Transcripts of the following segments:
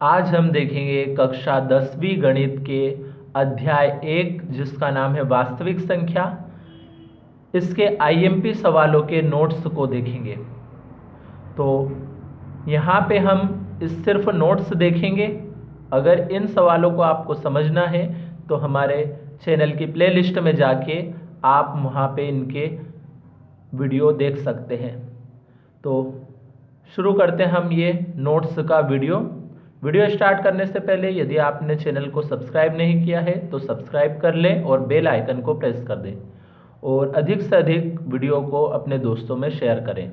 आज हम देखेंगे कक्षा 10वीं गणित के अध्याय 1 जिसका नाम है वास्तविक संख्या। इसके आईएमपी सवालों के नोट्स को देखेंगे। तो यहाँ पे हम सिर्फ नोट्स देखेंगे। अगर इन सवालों को आपको समझना है तो हमारे चैनल की प्लेलिस्ट में जाके आप वहाँ पे इनके वीडियो देख सकते हैं। तो शुरू करते हैं हम ये नोट्स का वीडियो स्टार्ट करने से पहले यदि आपने चैनल को सब्सक्राइब नहीं किया है तो सब्सक्राइब कर लें और बेल आइकन को प्रेस कर दें और अधिक से अधिक वीडियो को अपने दोस्तों में शेयर करें।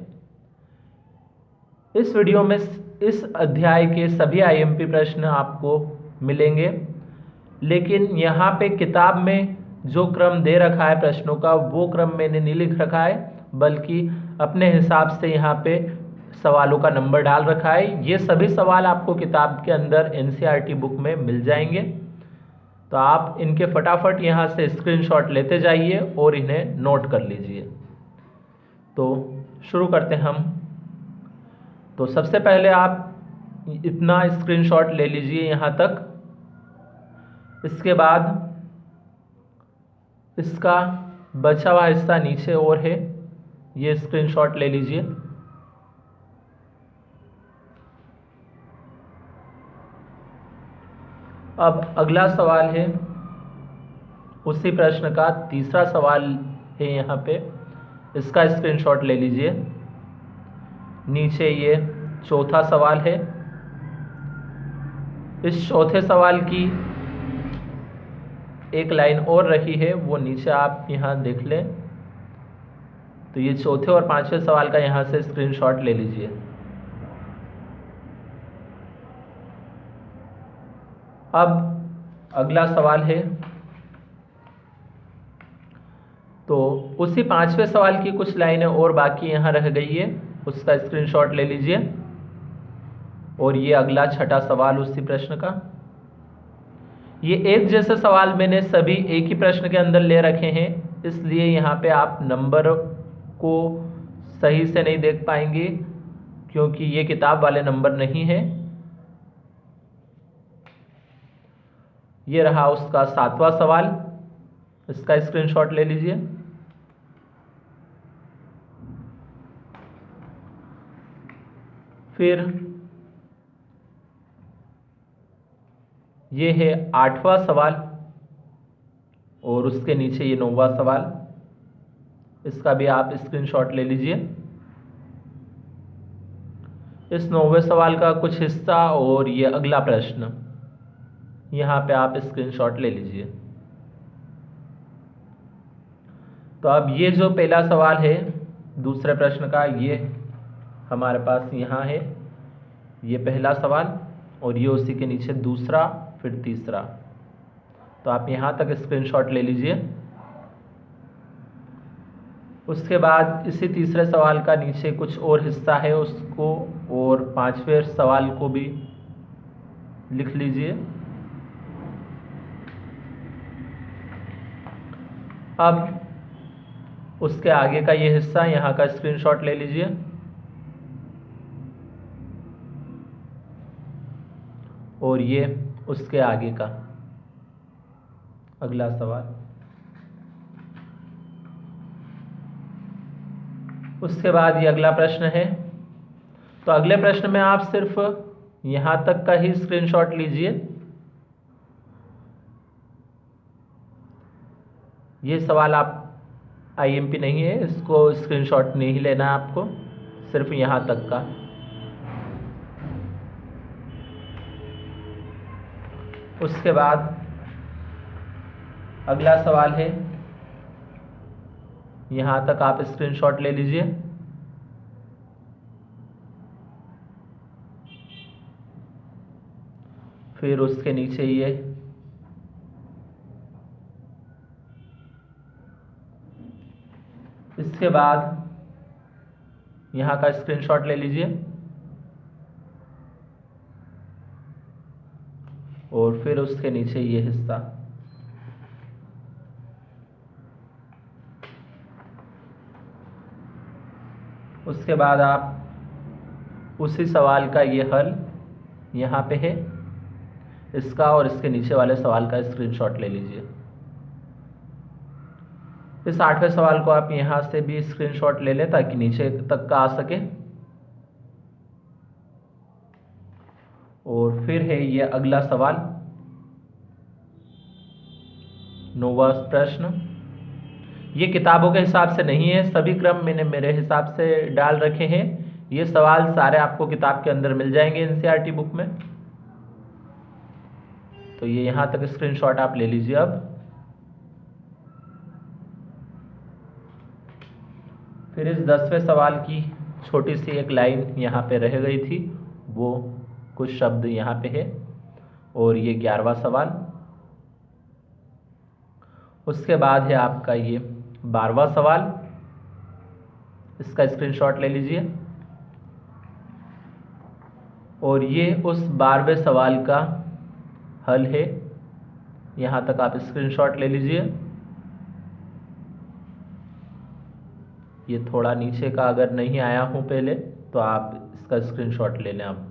इस वीडियो में इस अध्याय के सभी आईएमपी प्रश्न आपको मिलेंगे, लेकिन यहाँ पे किताब में जो क्रम दे रखा है प्रश्नों का वो क्रम मैंने नहीं लिख रखा है, बल्कि अपने हिसाब से यहाँ पे सवालों का नंबर डाल रखा है। ये सभी सवाल आपको किताब के अंदर एनसीईआरटी बुक में मिल जाएंगे। तो आप इनके फटाफट यहाँ से स्क्रीनशॉट लेते जाइए और इन्हें नोट कर लीजिए। तो शुरू करते हैं हम। तो सबसे पहले आप इतना स्क्रीनशॉट ले लीजिए यहाँ तक। इसके बाद इसका बचा हुआ हिस्सा नीचे और है, ये स्क्रीनशॉट ले लीजिए। अब अगला सवाल है उसी प्रश्न का तीसरा सवाल है यहाँ पे, इसका स्क्रीनशॉट ले लीजिए। नीचे ये चौथा सवाल है। इस चौथे सवाल की एक लाइन और रही है, वो नीचे आप यहाँ देख लें। तो ये चौथे और पांचवें सवाल का यहाँ से स्क्रीनशॉट ले लीजिए। अब अगला सवाल है, तो उसी पांचवें सवाल की कुछ लाइनें और बाकी यहाँ रह गई है, उसका स्क्रीनशॉट ले लीजिए। और ये अगला छठा सवाल उसी प्रश्न का। ये एक जैसे सवाल मैंने सभी एक ही प्रश्न के अंदर ले रखे हैं, इसलिए यहाँ पे आप नंबर को सही से नहीं देख पाएंगे क्योंकि ये किताब वाले नंबर नहीं है। ये रहा उसका सातवां सवाल, इसका स्क्रीनशॉट ले लीजिए। फिर ये है आठवां सवाल और उसके नीचे ये नौवां सवाल, इसका भी आप स्क्रीनशॉट ले लीजिए। इस नौवें सवाल का कुछ हिस्सा और ये अगला प्रश्न, यहाँ पे आप स्क्रीनशॉट ले लीजिए। तो अब ये जो पहला सवाल है दूसरे प्रश्न का, ये हमारे पास यहाँ है, ये पहला सवाल और ये उसी के नीचे दूसरा फिर तीसरा। तो आप यहाँ तक स्क्रीनशॉट ले लीजिए। उसके बाद इसी तीसरे सवाल का नीचे कुछ और हिस्सा है उसको, और पांचवें सवाल को भी लिख लीजिए। अब उसके आगे का ये हिस्सा, यहाँ का स्क्रीनशॉट ले लीजिए। और ये उसके आगे का अगला सवाल। उसके बाद ये अगला प्रश्न है। तो अगले प्रश्न में आप सिर्फ यहाँ तक का ही स्क्रीनशॉट लीजिए। ये सवाल आप आईएमपी नहीं है, इसको स्क्रीनशॉट नहीं लेना है आपको, सिर्फ यहाँ तक का। उसके बाद अगला सवाल है, यहाँ तक आप स्क्रीनशॉट ले लीजिए। फिर उसके नीचे ये इसके बाद यहाँ का स्क्रीनशॉट ले लीजिए और फिर उसके नीचे ये हिस्सा। उसके बाद आप उसी सवाल का ये हल यहाँ पे है, इसका और इसके नीचे वाले सवाल का स्क्रीनशॉट ले लीजिए। इस 8वें सवाल को आप यहाँ से भी स्क्रीनशॉट ले लें ताकि नीचे तक का आ सके। और फिर है ये अगला सवाल, 9वां प्रश्न। ये किताबों के हिसाब से नहीं है, सभी क्रम मैंने मेरे हिसाब से डाल रखे हैं। ये सवाल सारे आपको किताब के अंदर मिल जाएंगे एनसीईआरटी बुक में। तो ये यहाँ तक स्क्रीनशॉट आप ले लीजिए। अब फिर इस 10वें सवाल की छोटी सी एक लाइन यहाँ पे रह गई थी, वो कुछ शब्द यहाँ पे है। और ये 11वां सवाल। उसके बाद है आपका ये 12वां सवाल, इसका स्क्रीनशॉट ले लीजिए। और ये उस 12वें सवाल का हल है, यहाँ तक आप स्क्रीनशॉट ले लीजिए। ये थोड़ा नीचे का अगर नहीं आया हूँ पहले तो आप इसका स्क्रीनशॉट ले लें। आप